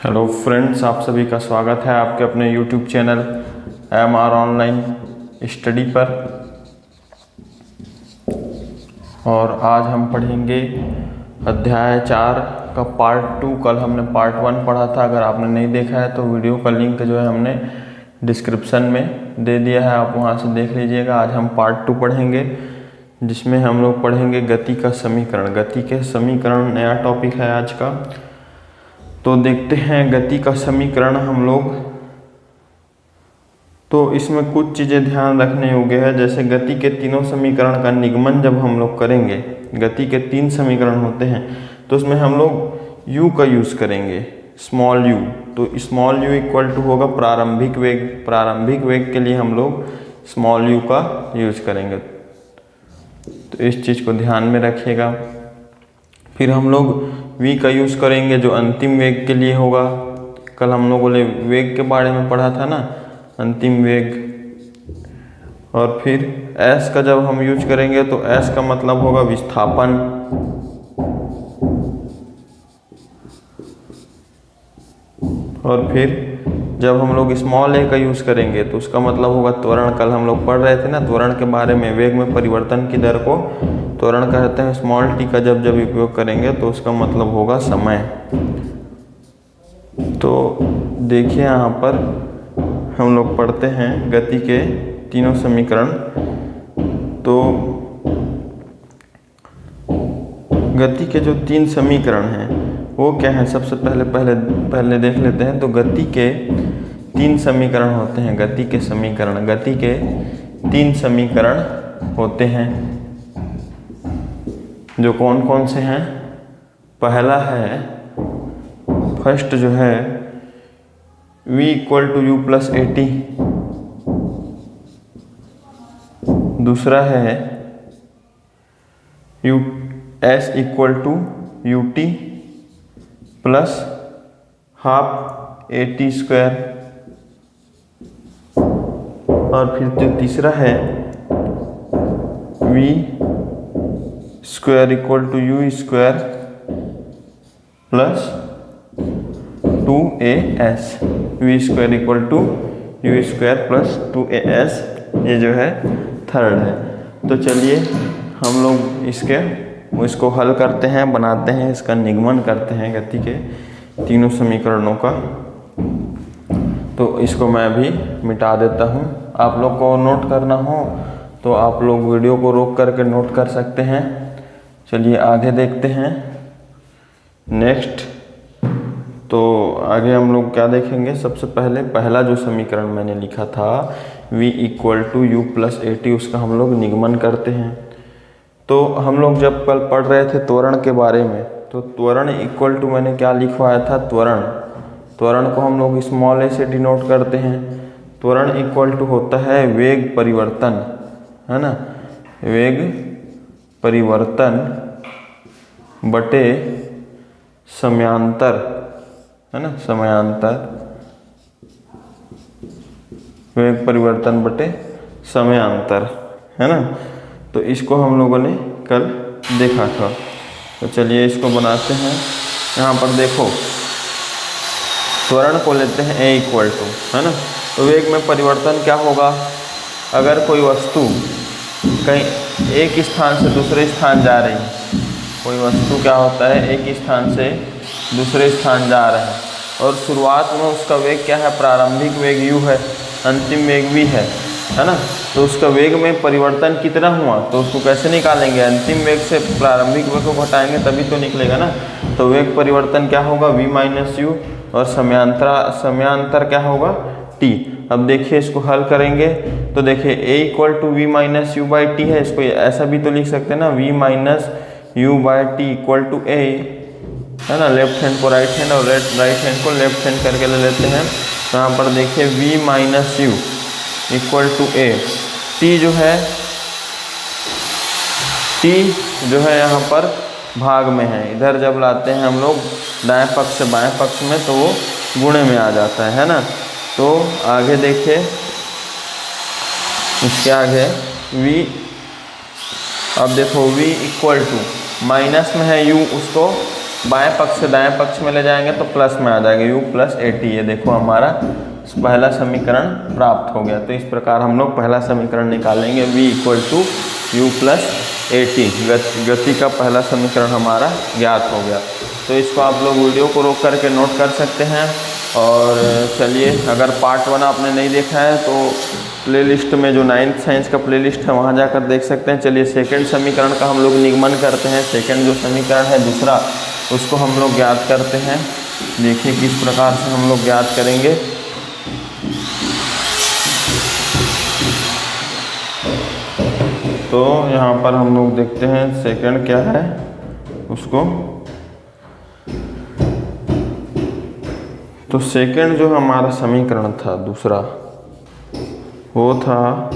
Hello friends, आप सभी का स्वागत है आपके अपने YouTube channel MR online study पर। और आज हम पढ़ेंगे अध्याय 4 का पार्ट 2। कल हमने पार्ट 1 पढ़ा था। अगर आपने नहीं देखा है तो वीडियो का लिंक जो है हमने डिस्क्रिप्शन में दे दिया है, आप वहां से देख लीजिएगा। आज हम पार्ट 2 पढ़ेंगे जिसमें हम लोग पढ़ेंगे गति का समीकरण। गति के समीकरण नया टॉपिक है आज का। तो देखते हैं गति का समीकरण हम लोग। तो इसमें कुछ चीज़ें ध्यान रखने योग्य है, जैसे गति के तीनों समीकरण का निगमन जब हम लोग करेंगे, गति के 3 समीकरण होते हैं, तो उसमें हम लोग u का यूज़ करेंगे, स्मॉल u। तो स्मॉल u इक्वल टू होगा प्रारंभिक वेग। प्रारंभिक वेग के लिए हम लोग स्मॉल u का यूज़ करेंगे, तो इस चीज़ को ध्यान में रखिएगा। फिर हम लोग v का यूज़ करेंगे जो अंतिम वेग के लिए होगा। कल हम लोगों ने वेग के बारे में पढ़ा था ना, अंतिम वेग। और फिर s का जब हम यूज करेंगे तो s का मतलब होगा विस्थापन। और फिर जब हम लोग स्मॉल a का यूज़ करेंगे तो उसका मतलब होगा त्वरण। कल हम लोग पढ़ रहे थे ना त्वरण के बारे में, वेग में परिवर्तन की दर को त्वरण कहते हैं। स्मॉल t का जब उपयोग करेंगे तो उसका मतलब होगा समय। तो देखिए यहाँ पर हम लोग पढ़ते हैं गति के तीनों समीकरण। तो गति के जो 3 समीकरण हैं वो क्या है, सबसे पहले देख लेते हैं। तो गति के 3 समीकरण होते हैं। गति के 3 समीकरण होते हैं, जो कौन कौन से हैं। पहला है, फर्स्ट जो है v equal to u plus AT। दूसरा है s equal to ut plus half AT square. और फिर जो तीसरा है v square equal to u square plus 2as। v square equal to u square plus 2as, ये जो है थर्ड है। तो चलिए हम लोग इसको हल करते हैं, बनाते हैं, इसका निगमन करते हैं गति के तीनों समीकरणों का। तो इसको मैं भी मिटा देता हूँ। आप लोग को नोट करना हो तो आप लोग वीडियो को रोक करके नोट कर सकते हैं। चलिए आगे देखते हैं नेक्स्ट। तो आगे हम लोग क्या देखेंगे, सबसे पहला जो समीकरण मैंने लिखा था v equal to u plus AT, उसका हम लोग निगमन करते हैं। तो हम लोग जब कल पढ़ रहे थे त्वरण के बारे में, तो त्वरण इक्वल टू मैंने क्या लिखवाया था, त्वरण को हम लोग स्मॉल a से डिनोट करते हैं। त्वरण इक्वल टू होता है वेग परिवर्तन, है ना, वेग परिवर्तन बटे समयांतर, है ना, समयांतर, वेग परिवर्तन बटे समयांतर, है ना। तो इसको हम लोगों ने कल देखा था। तो चलिए इसको बनाते हैं। यहाँ पर देखो त्वरण को लेते हैं a इक्वल टू, है ना। तो वेग में परिवर्तन क्या होगा, अगर कोई वस्तु कहीं एक स्थान से दूसरे स्थान जा रही है, कोई वस्तु क्या होता है एक स्थान से दूसरे स्थान जा रहा है, और शुरुआत में उसका वेग क्या है, प्रारंभिक वेग u है, अंतिम वेग v है ना। तो उसका वेग में परिवर्तन कितना हुआ, तो उसको कैसे निकालेंगे, अंतिम वेग से प्रारंभिक वेग को घटाएंगे तभी तो निकलेगा ना। तो वेग परिवर्तन क्या होगा, v माइनस u, और समयांतर क्या होगा, t। अब देखिए इसको हल करेंगे तो देखिए a equal to v minus u by T है। इसको ऐसा भी तो लिख सकते हैं ना, v minus u by T equal to a, है ना। लेफ्ट हैंड को राइट हैंड और राइट हैंड को लेफ्ट हैंड करके ले लेते हैं। तो यहाँ पर देखिए v माइनस u इक्वल टू a। t जो है यहाँ पर भाग में है, इधर जब लाते हैं हम लोग दाएं पक्ष से बाएं पक्ष में तो वो गुणे में आ जाता है ना। तो आगे देखिए, इसके आगे v, अब देखो v इक्वल टू माइनस में है u, उसको बाएं पक्ष से दाएं पक्ष में ले जाएंगे तो प्लस में आ जाएगा u प्लस ए टी। ये देखो हमारा पहला समीकरण प्राप्त हो गया। तो इस प्रकार हम लोग पहला समीकरण निकालेंगे v equal to you plus A T. गति का पहला समीकरण हमारा ज्ञात हो गया। तो इसको आप लोग वीडियो को रोक करके नोट कर सकते हैं। और चलिए, अगर पार्ट 1 आपने नहीं देखा है तो प्लेलिस्ट में जो 9th साइंस का प्लेलिस्ट है वहाँ जाकर देख सकते हैं। चलिए सेकंड समीकरण का हम लोग निगमन करते हैं। सेकंड जो समीकरण है दूसरा, उसको हम लोग ज्ञात करते हैं। देखिए किस प्रकार से हम लोग ज्ञात करेंगे। तो यहाँ पर हम लोग देखते हैं सेकंड क्या है उसको। तो सेकंड जो हमारा समीकरण था दूसरा, वो था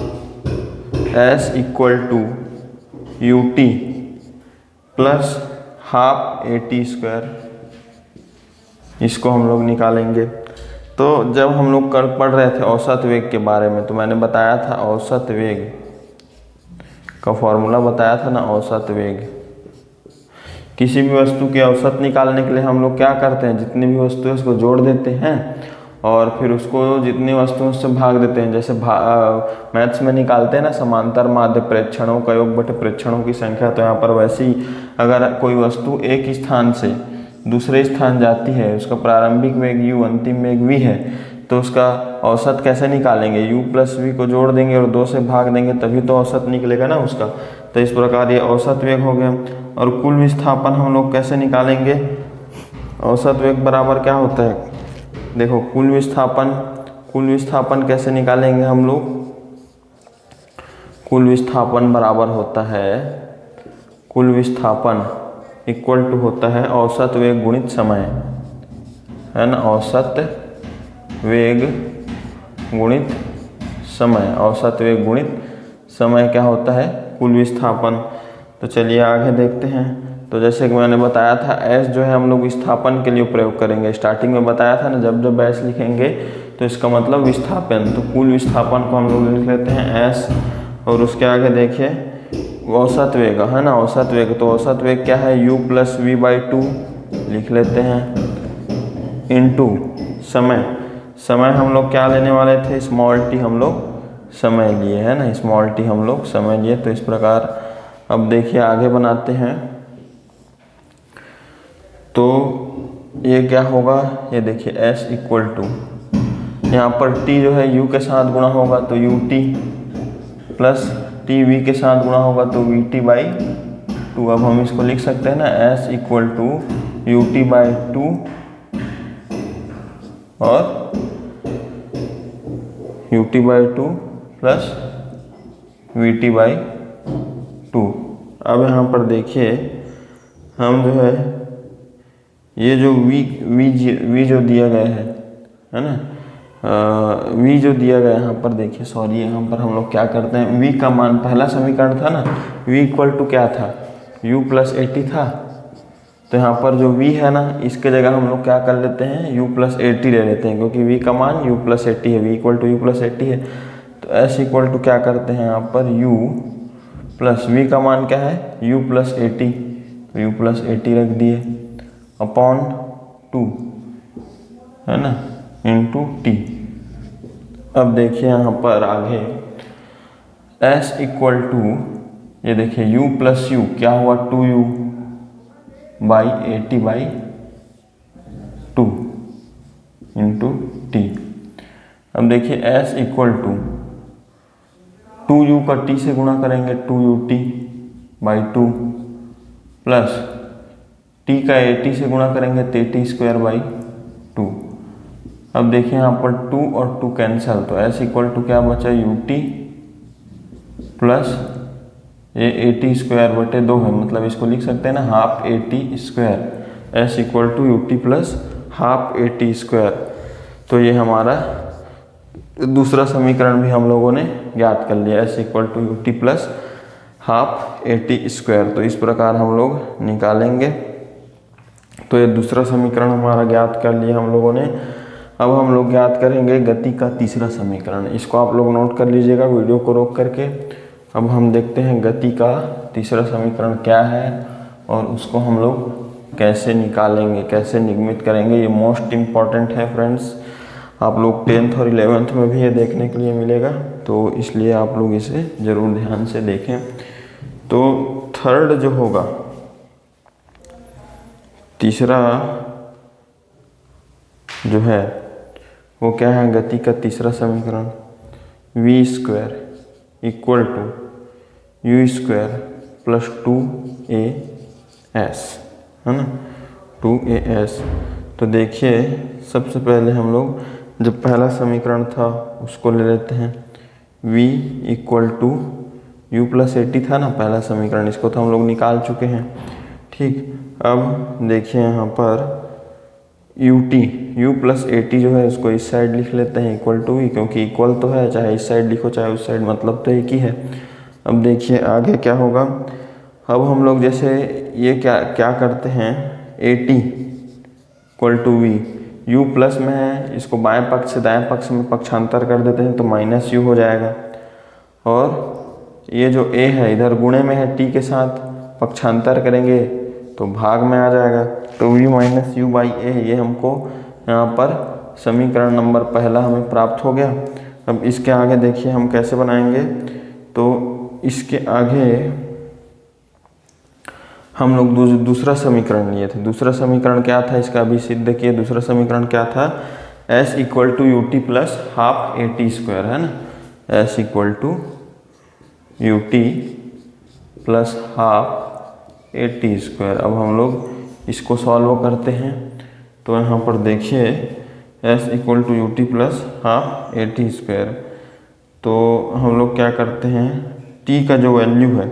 s equal to U T plus half A T square. इसको हम लोग निकालेंगे। तो जब हम लोग कल पढ़ रहे थे औसत वेग के बारे में, तो मैंने बताया था औसत वेग का फॉर्मूला बताया था ना। औसत वेग, किसी भी वस्तु की औसत निकालने के लिए हम लोग क्या करते हैं, जितनी भी वस्तु है उसको जोड़ देते हैं और फिर उसको जितनी वस्तुओं से भाग देते हैं। जैसे मैथ्स में निकालते हैं ना समांतर माध्य प्रेक्षणों का योग बटे प्रेक्षणों की संख्या। तो यहाँ पर वैसे ही अगर कोई वस्तु एक स्थान से दूसरे स्थान जाती है, उसका प्रारंभिक वेग u, अंतिम वेग v है, तो उसका औसत कैसे निकालेंगे। u प्लस v को जोड़ देंगे और 2 से भाग देंगे, तभी तो औसत निकलेगा ना उसका। तो इस प्रकार ये औसत वेग हो गया। और कुल विस्थापन हम लोग कैसे निकालेंगे। औसत वेग बराबर क्या होता है, देखो कुल विस्थापन कैसे निकालेंगे हम लोग। कुल विस्थापन बराबर होता है, कुल विस्थापन इक्वल टू होता है औसत वेग गुणित समय, है ना। औसत वेग गुणित समय, औसत वेग गुणित समय क्या होता है, कुल विस्थापन। तो चलिए आगे देखते हैं। तो जैसे कि मैंने बताया था s जो है हम लोग विस्थापन के लिए प्रयोग करेंगे। स्टार्टिंग में बताया था ना, जब s लिखेंगे तो इसका मतलब विस्थापन। तो कुल विस्थापन को हम लोग लिख लेते हैं s, और उसके आगे देखिए औसत वेग, है ना। औसत वेग, तो औसत वेग क्या है, u प्लस वी बाई 2 लिख लेते हैं इनटू समय हम लोग क्या लेने वाले थे, स्मॉल टी हम लोग समय लिए, है ना। स्मॉल टी हम लोग समय लिए। तो इस प्रकार अब देखिए आगे बनाते हैं। तो ये क्या होगा, ये देखिए s इक्वल टू, यहाँ पर t जो है u के साथ गुणा होगा तो u t plus t v के साथ गुणा होगा तो v t बाई 2। अब हम इसको लिख सकते हैं ना, s equal to you T by 2 और U T by 2 plus V T by 2। अब यहाँ पर देखिए हम जो है ये जो v जो दिया गया है ना, v जो दिया गया है यहाँ पर देखिए, सॉरी यहाँ पर हम लोग क्या करते हैं, v का मान पहला समीकरण था ना, v इक्वल टू क्या था, u प्लस ए टी था। तो यहाँ पर जो v है ना, इसके जगह हम लोग क्या कर लेते हैं, u प्लस ए टी ले लेते हैं, क्योंकि v का मान u प्लस ए टी है, v equal to you plus A T है। तो s इक्वल टू क्या करते हैं यहाँ पर u प्लस v का मान क्या है, u प्लस ए टी, तो u प्लस ए टी रख दिए अपॉन 2, है ना, इंटू टी। अब देखिए यहाँ पर आगे s इक्वल टू, ये देखिए u प्लस यू क्या हुआ, 2u by A T by 2 into T. अब देखिए s इक्वल टू 2u का t से गुणा करेंगे 2ut बाई 2 प्लस t का ए टी से गुणा करेंगे तो टी स्क्वायर बाई 2। अब देखिए यहाँ पर 2 और 2 कैंसिल, तो s इक्वल टू क्या बचा, ut प्लस ये ए टी स्क्वायर बटे 2 है, मतलब इसको लिख सकते हैं ना half A T square. s equal to U T plus half A T square. तो ये हमारा दूसरा समीकरण भी हम लोगों ने ज्ञात कर लिया, s equal to U T plus half A T square. तो इस प्रकार हम लोग निकालेंगे। तो ये दूसरा समीकरण हमारा ज्ञात कर लिया हम लोगों ने। अब हम लोग ज्ञात करेंगे गति का तीसरा समीकरण। इसको आप लोग नोट कर लीजिएगा वीडियो को रोक करके। अब हम देखते हैं गति का तीसरा समीकरण क्या है और उसको हम लोग कैसे निकालेंगे, कैसे निगमित करेंगे, ये मोस्ट इम्पॉर्टेंट है फ्रेंड्स। आप लोग 10th और 11th में भी ये देखने के लिए मिलेगा, तो इसलिए आप लोग इसे ज़रूर ध्यान से देखें। तो थर्ड जो होगा, तीसरा जो है वो क्या है, गति का तीसरा समीकरण v square equal to U square plus 2as, है ना, 2as। तो देखिए सबसे पहले हम लोग जो पहला समीकरण था उसको ले लेते हैं, v equal to you plus 80 था ना पहला समीकरण, इसको तो हम लोग निकाल चुके हैं। ठीक, अब देखिए यहाँ पर यू प्लस 80 जो है उसको इस साइड लिख लेते हैं इक्वल टू v, क्योंकि इक्वल तो है, चाहे इस साइड लिखो चाहे उस साइड, मतलब तो एक ही है। अब देखिए आगे क्या होगा, अब हम लोग जैसे ये क्या करते हैं, 80 equal to v, u plus में है, इसको बाएं पक्ष से दाएं पक्ष में पक्षांतर कर देते हैं तो माइनस u हो जाएगा, और ये जो a है इधर गुणे में है t के साथ, पक्षांतर करेंगे तो भाग में आ जाएगा, तो v माइनस यू बाई ए, ये हमको यहाँ पर समीकरण नंबर पहला हमें प्राप्त हो गया। अब इसके आगे देखिए हम कैसे बनाएंगे, तो इसके आगे हम लोग दूसरा समीकरण लिए थे। दूसरा समीकरण क्या था इसका, अभी सिद्ध किए। दूसरा समीकरण क्या था, s equal to U T plus half A T square, है ना, s equal to U T plus half A T square. अब हम लोग इसको सॉल्व करते हैं, तो यहाँ पर देखिए s equal to U T plus half A T square, तो हम लोग क्या करते हैं, t का जो वैल्यू है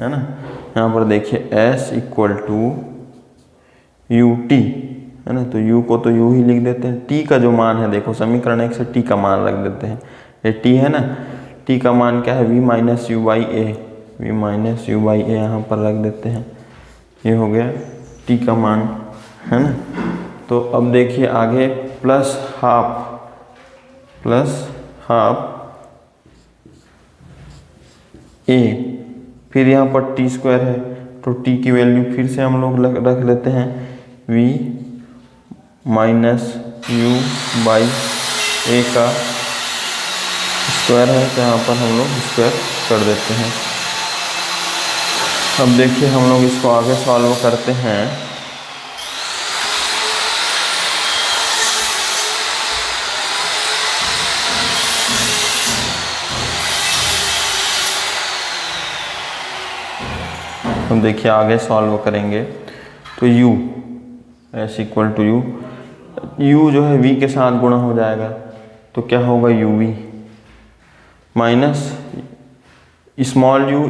ना, यहाँ पर देखिए s equal to you T, है ना, तो u को तो u ही लिख देते हैं। t का जो मान है, देखो समीकरण 1 से t का मान रख देते हैं, ये t है ना, t का मान क्या है, v minus U by A, v minus U by A यहाँ पर रख देते हैं, ये हो गया t का मान, है ना। तो अब देखिए आगे प्लस हाफ a, फिर यहाँ पर टी स्क्वायर है, तो t की वैल्यू फिर से हम लोग रख लेते हैं, v माइनस यू बाई ए का स्क्वायर है, तो यहाँ पर हम लोग स्क्वायर कर देते हैं। अब देखिए हम लोग इसको आगे सॉल्व करते हैं, हम देखिए आगे सॉल्व करेंगे तो u s equal to u जो है v के साथ गुणा हो जाएगा, तो क्या होगा uv माइनस स्मॉल u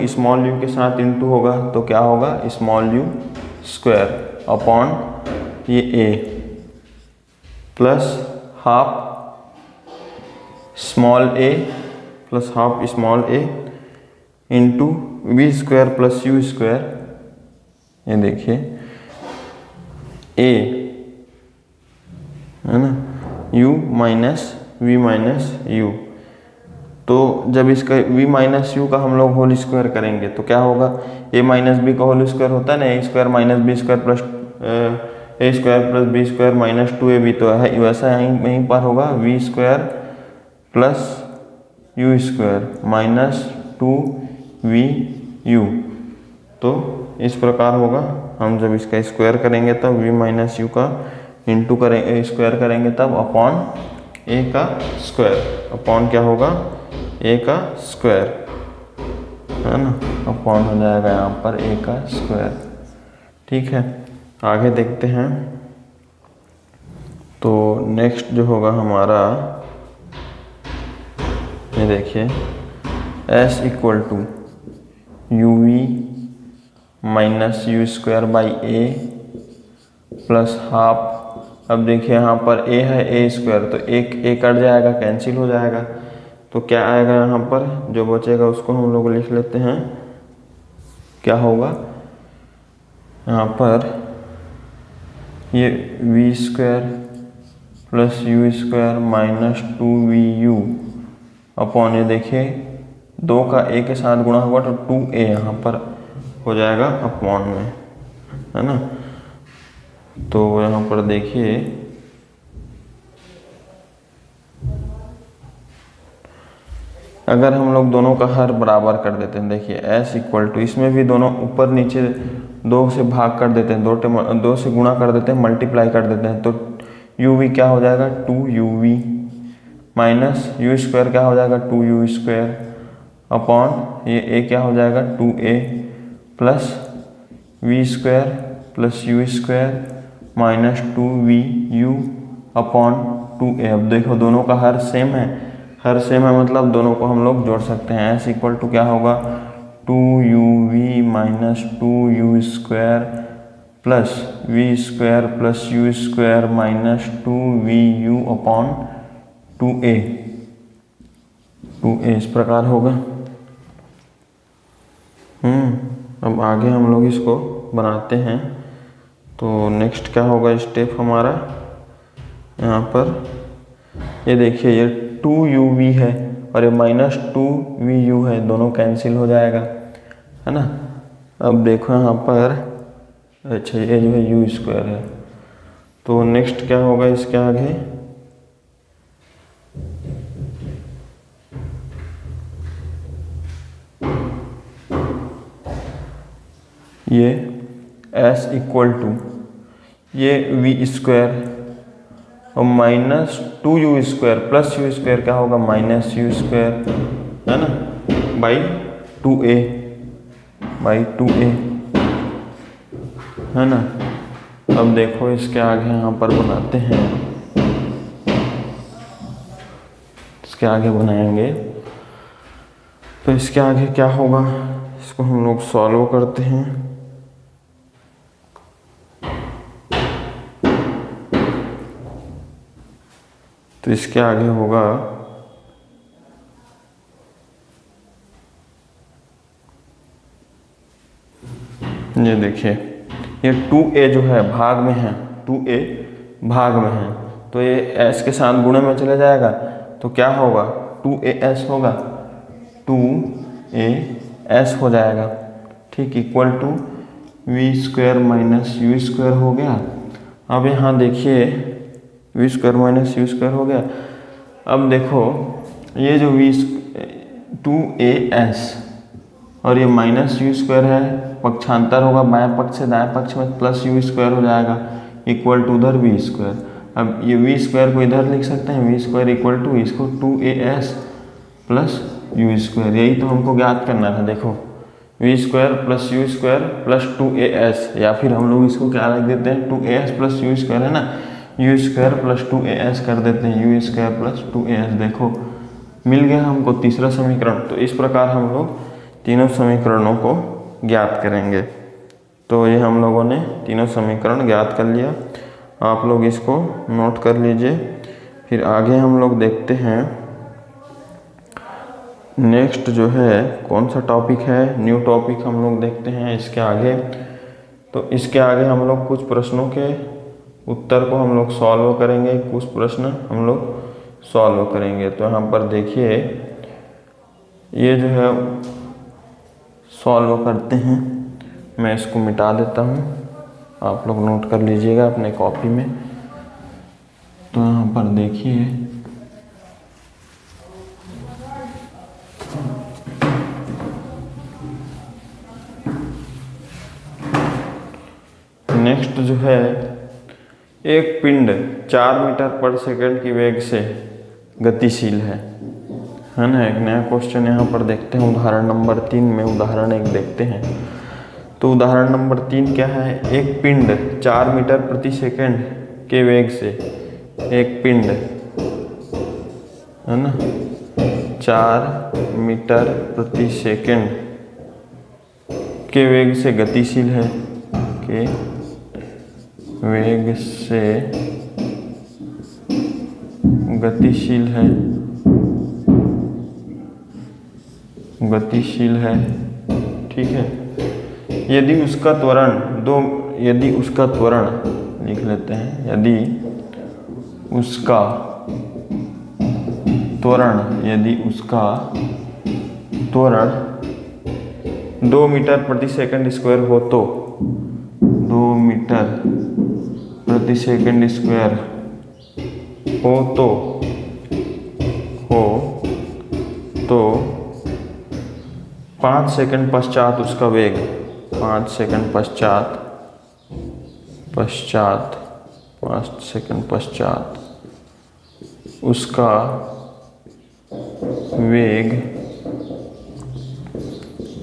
के साथ इंटू होगा, तो क्या होगा स्मॉल u स्क्वायर अपॉन ये a plus half small a plus half small a into V square plus you square, ये देखिए a, है ना, u minus V minus U. तो जब इसका v माइनस यू का हम लोग होल स्क्वायर करेंगे तो क्या होगा, a माइनस बी का होल स्क्वायर होता है ना, A square minus B square plus A square plus B square minus 2ab, तो है वैसा यहीं पर होगा v square plus you square minus 2vu, तो इस प्रकार होगा। हम जब इसका स्क्वायर करेंगे तब v माइनस यू का इंटू करेंगे, स्क्वायर करेंगे तब अपॉन a का स्क्वायर, अपॉन क्या होगा a का स्क्वायर, है ना, अपॉन हो जाएगा यहाँ पर a का स्क्वायर। ठीक है, आगे देखते हैं। तो नेक्स्ट जो होगा हमारा, ये देखिए s equal to U V minus you square by A plus half. अब देखिए यहाँ पर a है a स्क्वायर, तो एक a कट जाएगा, कैंसिल हो जाएगा, तो क्या आएगा यहाँ पर, जो बचेगा उसको हम लोग लिख लेते हैं। क्या होगा यहाँ पर, ये V square plus you square minus 2vu upon, ये देखिए 2 का a के साथ गुणा होगा तो 2a यहाँ पर हो जाएगा अपॉन में, है ना। तो यहाँ पर देखिए अगर हम लोग दोनों का हर बराबर कर देते हैं, देखिए s इक्वल टू, इसमें भी दोनों ऊपर नीचे 2 से भाग कर देते हैं, 2 से गुणा कर देते हैं, मल्टीप्लाई कर देते हैं, तो uv क्या हो जाएगा 2uv माइनस यू स्क्वायर क्या हो जाएगा 2u स्क्वायर अपॉन ये a क्या हो जाएगा 2a plus v square plus you square minus 2vu upon 2a। अब देखो दोनों का हर सेम है, हर सेम है मतलब दोनों को हम लोग जोड़ सकते हैं। s इक्वल टू क्या होगा 2uv minus 2u square plus v square plus you square minus 2vu upon 2a इस प्रकार होगा। अब आगे हम लोग इसको बनाते हैं। तो नेक्स्ट क्या होगा स्टेप हमारा, यहाँ पर ये देखिए ये 2uv है और ये माइनस 2vu है, दोनों कैंसिल हो जाएगा, है ना। अब देखो यहाँ पर अच्छा ये जो है यू स्क्वायर है, तो नेक्स्ट क्या होगा इसके आगे, ये s इक्वल टू ये वी स्क्वायर और minus 2u square plus you square क्या होगा माइनस यू स्क्वायर, है ना, बाई 2a है ना। अब देखो इसके आगे यहाँ पर बनाते हैं, इसके आगे बनाएंगे तो इसके आगे क्या होगा, इसको हम लोग सॉल्व करते हैं। तो इसके आगे होगा ये देखिए ये 2a जो है भाग में है, 2a भाग में है, तो ये s के साथ गुणे में चले जाएगा, तो क्या होगा 2as होगा, 2as हो जाएगा, ठीक, equal to v square minus you square हो गया। अब यहाँ देखिए v square minus you square हो गया। अब देखो ये जो 2as और ये माइनस यू स्क्वायर है, पक्षांतर होगा, बाएं पक्ष से दाएं पक्ष में प्लस यू स्क्वायर हो जाएगा इक्वल टू उधर वी स्क्वायर। अब ये वी स्क्वायर को इधर लिख सकते हैं, वी स्क्वायर इक्वल टू इसको 2as प्लस यू स्क्वायर, यही तो हमको ज्ञात करना था। देखो v square plus you square plus 2as, या फिर हम लोग इसको क्या लिख देते हैं 2as प्लस यू स्क्वायर, है ना, यू स्क्वायर प्लस 2as कर देते हैं, यू स्क्वायर प्लस 2as। देखो मिल गया हमको तीसरा समीकरण। तो इस प्रकार हम लोग तीनों समीकरणों को ज्ञात करेंगे। तो ये हम लोगों ने तीनों समीकरण ज्ञात कर लिया, आप लोग इसको नोट कर लीजिए। फिर आगे हम लोग देखते हैं नेक्स्ट जो है कौन सा टॉपिक है, न्यू टॉपिक हम लोग देखते हैं इसके आगे। तो इसके आगे हम लोग कुछ प्रश्नों के उत्तर को हम लोग सॉल्व करेंगे, कुछ प्रश्न हम लोग सॉल्व करेंगे। तो यहाँ पर देखिए ये जो है सॉल्व करते हैं, मैं इसको मिटा देता हूँ, आप लोग नोट कर लीजिएगा अपने कॉपी में। तो यहाँ पर देखिए नेक्स्ट जो है एक पिंड 4 मीटर पर सेकंड की वेग से गतिशील है ना। एक नया क्वेश्चन यहाँ पर देखते हैं, उदाहरण नंबर 3 में उदाहरण 1 देखते हैं। तो उदाहरण नंबर 3 क्या है, एक पिंड 4 मीटर प्रति सेकंड के वेग से, एक पिंड है ना 4 मीटर प्रति सेकंड के वेग से गतिशील है, के वेग से गतिशील है, ठीक है। यदि उसका त्वरण लिख लेते हैं, यदि उसका त्वरण 2 मीटर प्रति सेकंड स्क्वायर हो तो 2 मीटर प्रति सेकंड स्क्वायर हो तो 5 सेकंड पश्चात उसका वेग 5 सेकंड पश्चात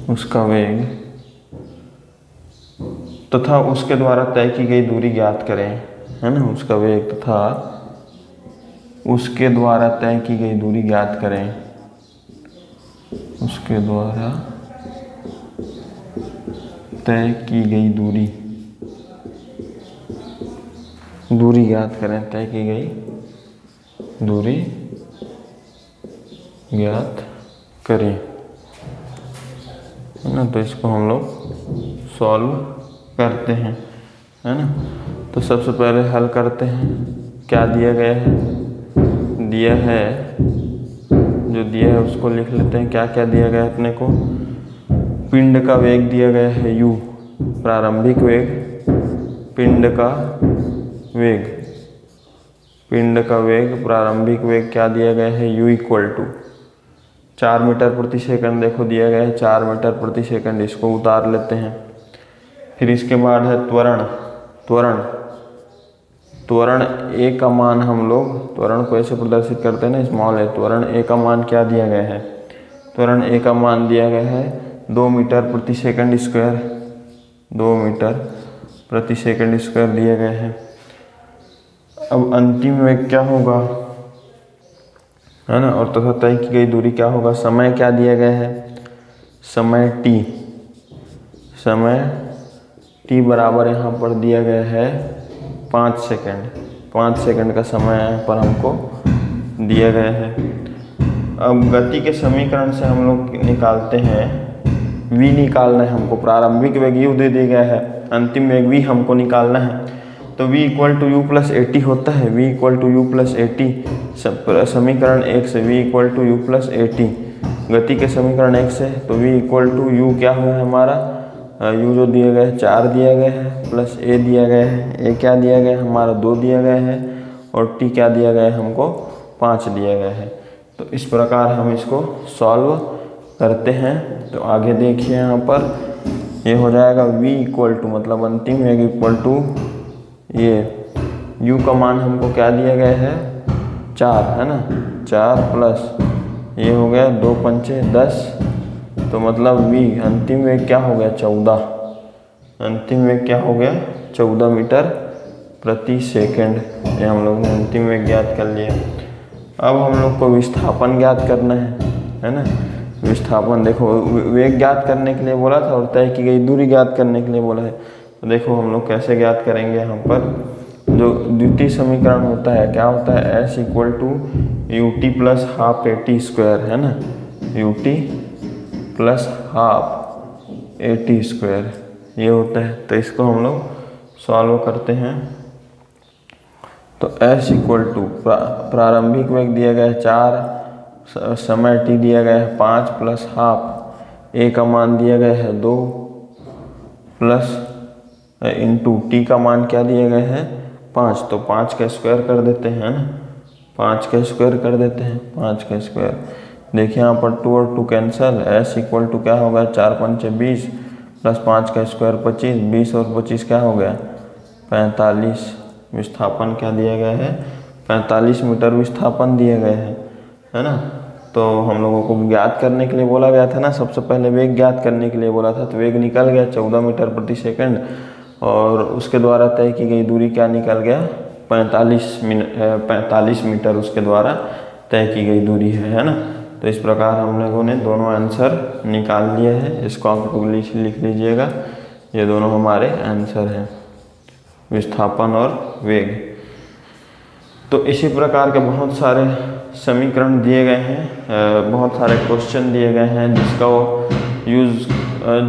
उसका वेग तथा उसके द्वारा तय की गई दूरी ज्ञात करें, है ना। उसका वेग तथा उसके द्वारा तय की गई दूरी ज्ञात करें, उसके द्वारा तय की गई दूरी ज्ञात करें, तय की गई दूरी ज्ञात करें, है ना। तो इसको हम लोग सॉल्व करते हैं, है ना। तो सबसे पहले हल करते हैं। क्या दिया गया है, जो दिया है उसको लिख लेते हैं। क्या क्या दिया गया है अपने को। पिंड का वेग दिया गया है u, प्रारंभिक वेग, पिंड का वेग प्रारंभिक वेग क्या दिया गया है, u इक्वल टू 4 मीटर प्रति सेकंड। देखो दिया गया है 4 मीटर प्रति सेकंड, इसको उतार लेते हैं। फिर इसके बाद है त्वरण a का मान, हम लोग त्वरण को ऐसे प्रदर्शित करते हैं ना, स्मॉल है। त्वरण a का मान क्या दिया गया है, त्वरण a का मान दिया गया है 2 मीटर प्रति सेकंड स्क्वायर, 2 मीटर प्रति सेकंड स्क्वायर दिए गए हैं। अब अंतिम वेग क्या होगा, है ना, और तथा तय की गई दूरी क्या होगा। समय क्या दिया गया है, समय t बराबर यहाँ पर दिया गया है 5 सेकंड। 5 सेकंड का समय यहाँ पर हमको दिया गया है। अब गति के समीकरण से हम लोग निकालते हैं, v निकालना है हमको। प्रारंभिक वेग u दे दिया गया है, अंतिम वेग v हमको निकालना है। तो v equal to you plus 80 होता है, v equal to you plus 80 समीकरण 1 से, v equal to you plus 80 गति के समीकरण 1 से। तो v इक्वल टू यू क्या हुआ है हमारा, u जो दिया गया है 4 दिया गया है, प्लस a दिया गया है। a क्या दिया गया है हमारा 2 दिया गया है, और t क्या दिया गया है हमको 5 दिया गया है। तो इस प्रकार हम इसको सॉल्व करते हैं। तो आगे देखिए यहाँ पर ये हो जाएगा v इक्वल टू, मतलब अंतिम वेग इक्वल टू ये u का मान हमको क्या दिया गया है 4, है ना। 4 प्लस ये हो गया 2 पंचे 10, तो मतलब v अंतिम वेग क्या हो गया 14, अंतिम वेग क्या हो गया 14 मीटर प्रति सेकंड। ये हम लोग ने अंतिम वेग ज्ञात कर लिया। अब हम लोग को विस्थापन ज्ञात करना है ना। विस्थापन देखो, वेग ज्ञात करने के लिए बोला था और तय की गई दूरी ज्ञात करने के लिए बोला है। तो देखो हम लोग कैसे ज्ञात करेंगे। यहाँ पर जो द्वितीय समीकरण होता है क्या होता है, s equal to U T plus half A T square, है ना। U T plus half A T square ये होता है। तो इसको हम लोग सॉल्व करते हैं। तो s इक्वल टू प्रारंभिक वेग दिया गया है 4, समय t दिया गया है 5 प्लस हाफ, a का मान दिया गया है 2 प्लस इंटू t का मान क्या दिया गया है 5। तो 5 का स्क्वायर कर देते हैं ना, 5 का स्क्वायर कर देते हैं, 5 का स्क्वायर। देखिए यहाँ पर 2 और 2 कैंसिल, s इक्वल टू क्या होगा 4 पंचे 20 प्लस 5 का स्क्वायर 25, 20 और 25 क्या हो गया 45। विस्थापन क्या दिया गया है 45 मीटर विस्थापन दिया गया है ना। तो हम लोगों को ज्ञात करने के लिए बोला गया था ना, सबसे पहले वेग ज्ञात करने के लिए बोला था। तो वेग निकल गया 14 मीटर प्रति सेकंड, और उसके द्वारा तय की गई दूरी क्या निकल गया 45 मीटर उसके द्वारा तय की गई दूरी है ना। तो इस प्रकार हम लोगों ने दोनों आंसर निकाल लिए हैं। इसको आप लोग लिख लीजिएगा, ये दोनों हमारे आंसर हैं, विस्थापन और वेग। तो इसी प्रकार के बहुत सारे समीकरण दिए गए हैं, बहुत सारे क्वेश्चन दिए गए हैं जिसका वो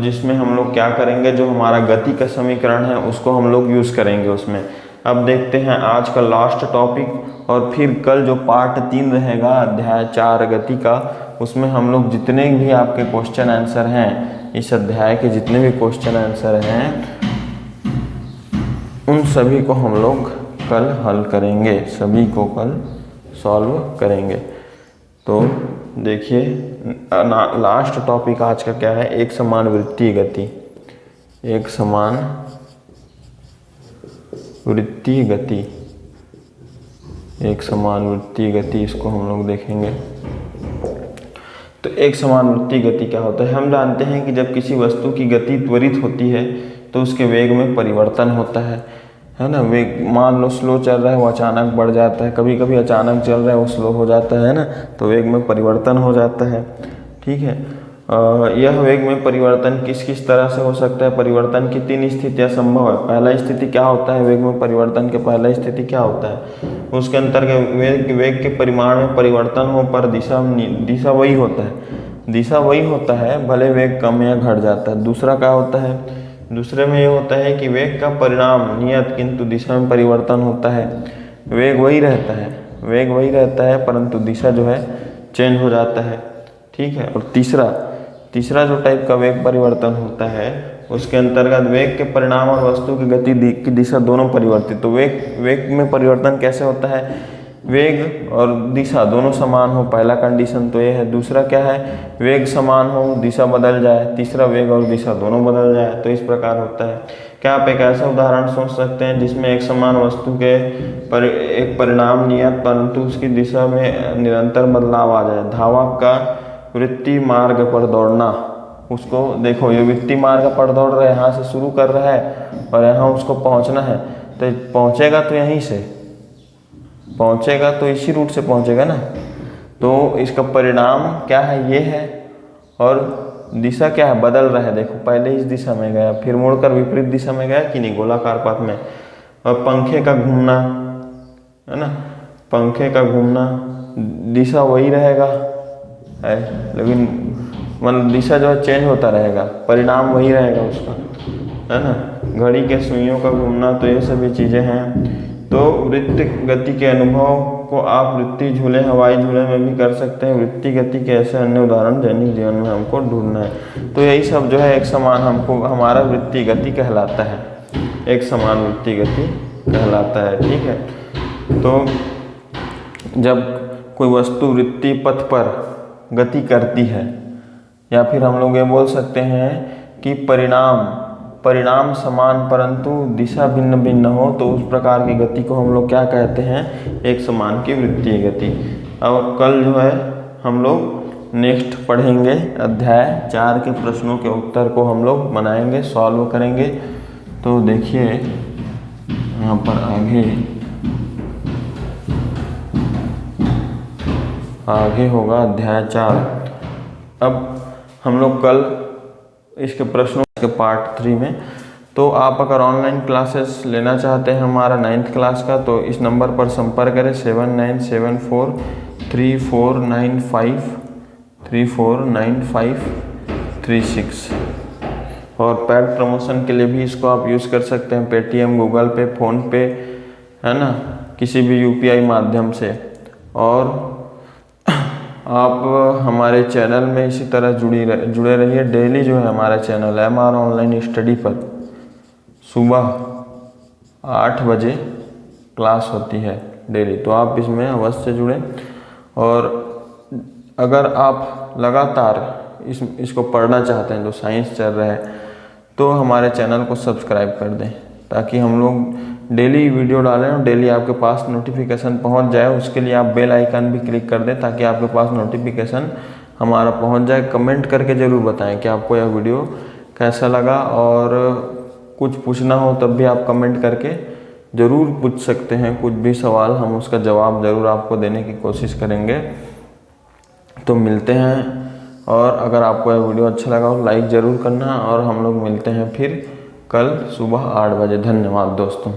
जिसमें हम लोग क्या करेंगे, जो हमारा गति का समीकरण है उसको हम लोग यूज़ करेंगे उसमें। अब देखते हैं आज का लास्ट टॉपिक, और फिर कल जो पार्ट 3 रहेगा अध्याय 4 गति का, उसमें हम लोग जितने भी आपके क्वेश्चन आंसर हैं, इस अध्याय के जितने भी क्वेश्चन आंसर हैं, उन सभी को हम लोग कल हल करेंगे, सभी को कल सॉल्व करेंगे। तो देखिए लास्ट टॉपिक आज का क्या है, एक समान वृत्तीय गति। एक समान वृत्तीय गति, एक समान वृत्तीय गति, इसको हम लोग देखेंगे। तो एक समान वृत्तीय गति क्या होता है? हम जानते हैं कि जब किसी वस्तु की गति त्वरित होती है तो उसके वेग में परिवर्तन होता है ना। वेग मान लो स्लो चल रहा है, वो अचानक बढ़ जाता है, कभी कभी अचानक चल रहा है वो स्लो हो जाता है ना, तो वेग में परिवर्तन हो जाता है। ठीक है, यह वेग में परिवर्तन किस किस तरह से हो सकता है? परिवर्तन की 3 स्थितियां संभव है। पहला स्थिति क्या होता है? वेग में परिवर्तन के पहला स्थिति क्या होता है? उसके अंतर्गत वेग के परिमाण में परिवर्तन हो पर दिशा वही होता है, दिशा वही होता है, भले वेग कम या घट जाता है। दूसरा क्या होता है? दूसरे में ये होता है कि वेग का परिणाम नियत किंतु दिशा में परिवर्तन होता है। वेग वही रहता है, वेग वही रहता है परंतु दिशा जो है चेंज हो जाता है। ठीक है, और तीसरा जो टाइप का वेग परिवर्तन होता है उसके अंतर्गत वेग के परिणाम और वस्तु की गति की दिशा दोनों परिवर्तित। तो वेग में परिवर्तन कैसे होता है? वेग और दिशा दोनों समान हो, पहला कंडीशन तो ये है। दूसरा क्या है? वेग समान हो, दिशा बदल जाए। तीसरा वेग और दिशा दोनों बदल जाए। तो इस प्रकार होता है। क्या आप एक ऐसा उदाहरण सोच सकते हैं जिसमें एक समान वस्तु के एक परिणाम नियत परंतु उसकी दिशा में निरंतर बदलाव आ जाए? धावक का वृत्तीय मार्ग पर दौड़ना, उसको देखो ये वृत्तीय मार्ग पर दौड़ रहा है, यहाँ से शुरू कर रहा है और यहाँ उसको पहुँचना है, तो पहुँचेगा तो यहीं से पहुँचेगा, तो इसी रूट से पहुँचेगा ना। तो इसका परिणाम क्या है? ये है। और दिशा क्या है? बदल रहा है। देखो पहले इस दिशा में गया, फिर मुड़कर विपरीत दिशा में गया कि नहीं, गोलाकार पथ में। और पंखे का घूमना है ना, पंखे का घूमना, दिशा वही रहेगा है, लेकिन मतलब दिशा जो है चेंज होता रहेगा, परिणाम वही रहेगा उसका, है ना। घड़ी के सुइयों का घूमना, तो ये सभी चीज़ें हैं। तो वृत्तीय गति के अनुभव को आप वृत्तीय झूले, हवाई झूले में भी कर सकते हैं। वृत्तीय गति के ऐसे अन्य उदाहरण दैनिक जीवन में हमको ढूंढना है। तो यही सब जो है एक समान हमको हमारा वृत्तीय गति कहलाता है, एक समान वृत्तीय गति कहलाता है। ठीक है, तो जब कोई वस्तु वृत्तीय पथ पर गति करती है, या फिर हम लोग ये बोल सकते हैं कि परिणाम समान परंतु दिशा भिन्न भिन्न हो, तो उस प्रकार की गति को हम लोग क्या कहते हैं? एक समान की वृत्तीय गति। और कल जो है हम लोग नेक्स्ट पढ़ेंगे, अध्याय 4 के प्रश्नों के उत्तर को हम लोग बनाएंगे, सॉल्व करेंगे। तो देखिए यहाँ पर आगे होगा अध्याय 4। अब हम लोग कल इसके प्रश्नों के पार्ट 3 में, तो आप अगर ऑनलाइन क्लासेस लेना चाहते हैं हमारा 9th क्लास का, तो इस नंबर पर संपर्क करें 7974349536। और पेड प्रमोशन के लिए भी इसको आप यूज़ कर सकते हैं, पेटीएम, गूगल पे, फ़ोनपे, है ना, किसी भी UPI माध्यम से। और आप हमारे चैनल में इसी तरह जुड़े रहिए। डेली जो है हमारा चैनल है MR ऑनलाइन स्टडी पर सुबह 8 बजे क्लास होती है डेली, तो आप इसमें अवश्य जुड़ें। और अगर आप लगातार इसको पढ़ना चाहते हैं, जो साइंस चल रहा है, तो हमारे चैनल को सब्सक्राइब कर दें, ताकि हम लोग डेली वीडियो डालें और डेली आपके पास नोटिफिकेशन पहुंच जाए। उसके लिए आप बेल आइकन भी क्लिक कर दें, ताकि आपके पास नोटिफिकेशन हमारा पहुंच जाए। कमेंट करके ज़रूर बताएं कि आपको यह वीडियो कैसा लगा, और कुछ पूछना हो तब भी आप कमेंट करके ज़रूर पूछ सकते हैं। कुछ भी सवाल, हम उसका जवाब ज़रूर आपको देने की कोशिश करेंगे। तो मिलते हैं, और अगर आपको यह वीडियो अच्छा लगा हो लाइक ज़रूर करना, और हम लोग मिलते हैं फिर कल सुबह 8 बजे। धन्यवाद दोस्तों।